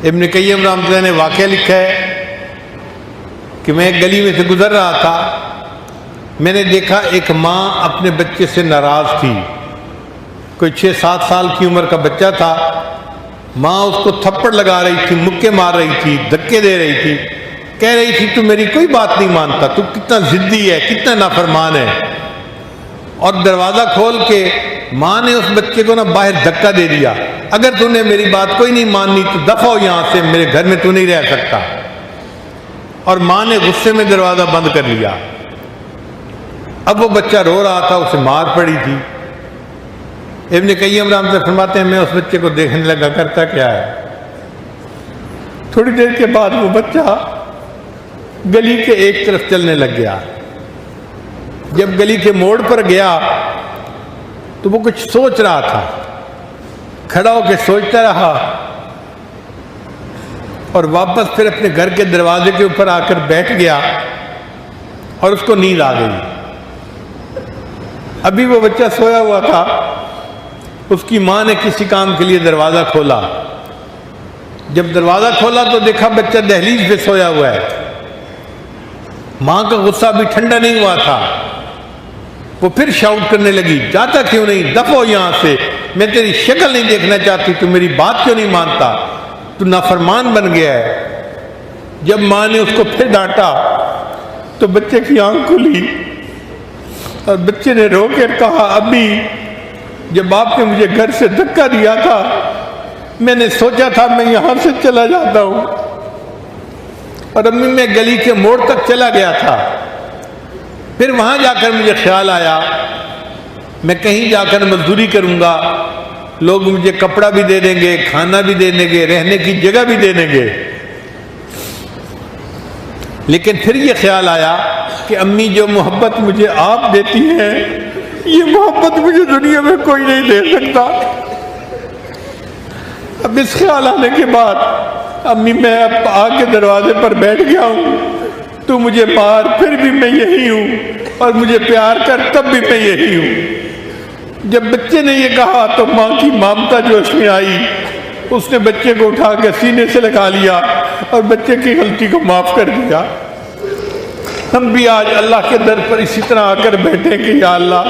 इब्न क़य्यिम रहमतुल्लाह ने वाक़या लिखा है कि मैं एक गली में से गुजर रहा था, मैंने देखा एक माँ अपने बच्चे से नाराज़ थी। कोई 6-7 साल की उम्र का बच्चा था। माँ उसको थप्पड़ लगा रही थी, मुक्के मार रही थी, धक्के दे रही थी, कह रही थी तू मेरी कोई बात नहीं मानता, तू कितना ज़िद्दी है, कितना नाफरमान है। और दरवाज़ा खोल के माँ ने उस बच्चे को ना बाहर धक्का दे दिया, अगर तूने मेरी बात कोई नहीं माननी तो दफ़ा हो यहाँ से, मेरे घर में तू नहीं रह सकता। और माँ ने गुस्से में दरवाज़ा बंद कर लिया। अब वो बच्चा रो रहा था, उसे मार पड़ी थी। इब्न क़य्यिम रहमतुल्लाह फरमाते हैं मैं उस बच्चे को देखने लगा, करता क्या है। थोड़ी देर के बाद वो बच्चा गली के एक तरफ चलने लग गया। जब गली के मोड़ पर गया तो वो कुछ सोच रहा था, खड़ा होकर सोचता रहा और वापस फिर अपने घर के दरवाजे के ऊपर आकर बैठ गया और उसको नींद आ गई। अभी वो बच्चा सोया हुआ था, उसकी माँ ने किसी काम के लिए दरवाज़ा खोला। जब दरवाज़ा खोला तो देखा बच्चा दहलीज पे सोया हुआ है। माँ का गुस्सा भी ठंडा नहीं हुआ था। वो फिर शाउट करने लगी, जाता क्यों नहीं, दफ़ा हो यहाँ से, मैं तेरी शक्ल नहीं देखना चाहती, तू मेरी बात क्यों नहीं मानता, तू नाफरमान बन गया है। जब माँ ने उसको फिर डांटा तो बच्चे की आंख खुली और बच्चे ने रो कर कहा, अभी जब आपने मुझे घर से धक्का दिया था मैंने सोचा था मैं यहाँ से चला जाता हूँ, और अम्मी मैं गली के मोड़ तक चला गया था। फिर वहाँ जाकर मुझे ख्याल आया मैं कहीं जाकर मजदूरी करूँगा, लोग मुझे कपड़ा भी दे देंगे, खाना भी दे देंगे, रहने की जगह भी दे देंगे। लेकिन फिर ये ख्याल आया कि अम्मी जो मोहब्बत मुझे आप देती हैं ये मोहब्बत मुझे दुनिया में कोई नहीं दे सकता। अब इस ख्याल आने के बाद अम्मी मैं अब आके दरवाजे पर बैठ गया हूँ, तू मुझे मार फिर भी मैं यही हूँ, और मुझे प्यार कर तब भी मैं यही हूँ। जब बच्चे ने ये कहा तो माँ की ममता जोश में आई, उसने बच्चे को उठा के सीने से लगा लिया और बच्चे की गलती को माफ़ कर दिया। हम भी आज अल्लाह के दर पर इसी तरह आकर बैठे कि या अल्लाह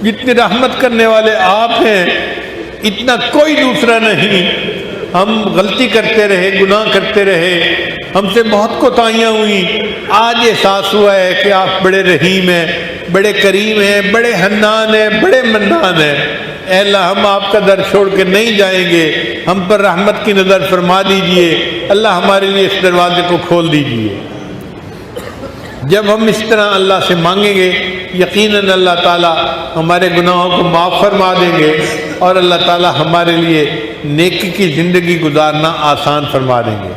जितनी रहमत करने वाले आप हैं इतना कोई दूसरा नहीं। हम गलती करते रहे, गुनाह करते रहे, हमसे बहुत कोताहियाँ हुई, आज एहसास हुआ है कि आप बड़े रहीम हैं, बड़े करीम हैं, बड़े हन्नान हैं, बड़े मन्नान हैं। ऐ अल्लाह हम आपका दर छोड़ के नहीं जाएंगे, हम पर रहमत की नज़र फरमा दीजिए। अल्लाह हमारे लिए इस दरवाजे को खोल दीजिए। जब हम इस तरह अल्लाह से मांगेंगे यकीनन अल्लाह ताला हमारे गुनाहों को माफ़ फरमा देंगे और अल्लाह ताला हमारे लिए नेकी की ज़िंदगी गुजारना आसान फरमा देंगे।